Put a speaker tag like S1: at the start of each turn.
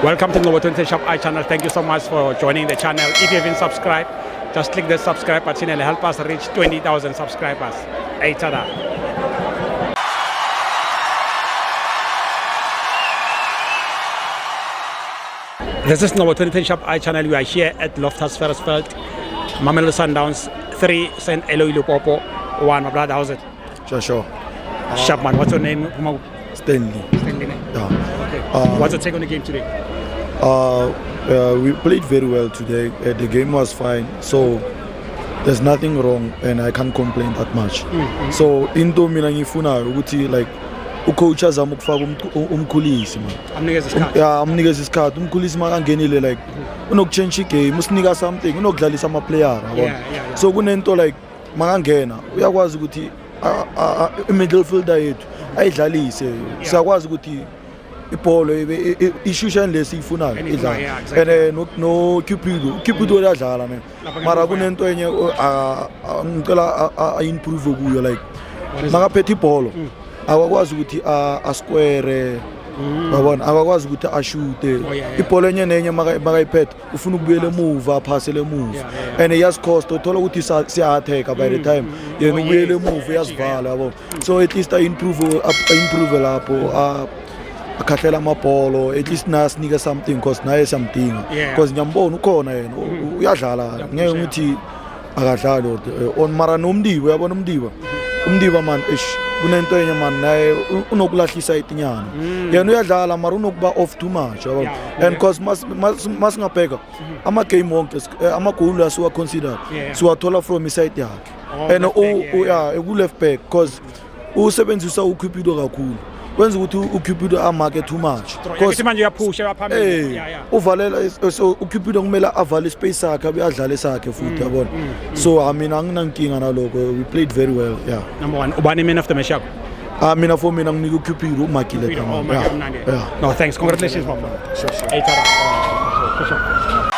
S1: Welcome to Novo 20 Shop iChannel. Thank you so much for joining the channel. If you haven't subscribed, just click the subscribe button and help us reach 20,000 subscribers. Hey, tada. This is Novo 20 Shop iChannel. We are here at Loftus Versfeld, Mamelodi Sundowns 3, St. Eloi Lupopo 1. My brother, how's it?
S2: Sure.
S1: Sharpman, what's your name?
S2: Stanley.
S1: Stanley.
S2: Yeah.
S1: Okay. What's your take on the game today?
S2: We played very well today. The game was fine, so there's nothing wrong, and I can't complain that much. So into mina ngifuna ukuthi like ucoach azama ukufaka umkhulisi man.
S1: Amnikeza isikhathi.
S2: Yeah, amnikeza isikhathi. Umkhulisi makangenile like unokchange igame, usinika something, unokudlalisa ama player,
S1: Yeah.
S2: So kunento like makangena uyakwazi ukuthi middle fielder yethu ayidlalise. Siyakwazi ukuthi ibhola ishusha lesiyifunayo idlala. And no Cupido uyadlala man. Mara kunento enye ngicela improve kuyo like makaphethe ibhola akakwazi ukuthi asquare yabona akakwazi ukuthi ashute ibhola enye nenye makayiphethe ufuna ukubuyela emuva aphasele emuva and yascost uthola ukuthi siya attack by the time yena ubuyela emuva yasivala yabo so at least I improve lapho akathela amabholo at least nasinika something because naye siyamdinga because ngiyambona ukhona yena uyadlala ngeke ukuthi akadlali on mara nomdiba uyabona umdiba man kunento enye man naye unokulahlisa itinyana yena uyadlala mara unokuba off too much yabona and because masingabheka ama game wonke ama goal asiwa consider siwathola from side yakhe and ku left back because usebenzisa uCupido kakhulu wenza ukuthi uCupido amarke too much
S1: because manje uyaphusha phambili
S2: uvalela uCupido kumele avale space sakhe abuyadlala sakhe futhi yabona so mina anginankinga naloko we played very well
S1: number 1 ubani man of the match yakho
S2: mina for mina nginika uCupido uMagile
S1: no thanks, congratulations my friend. Sure. Hey, tada.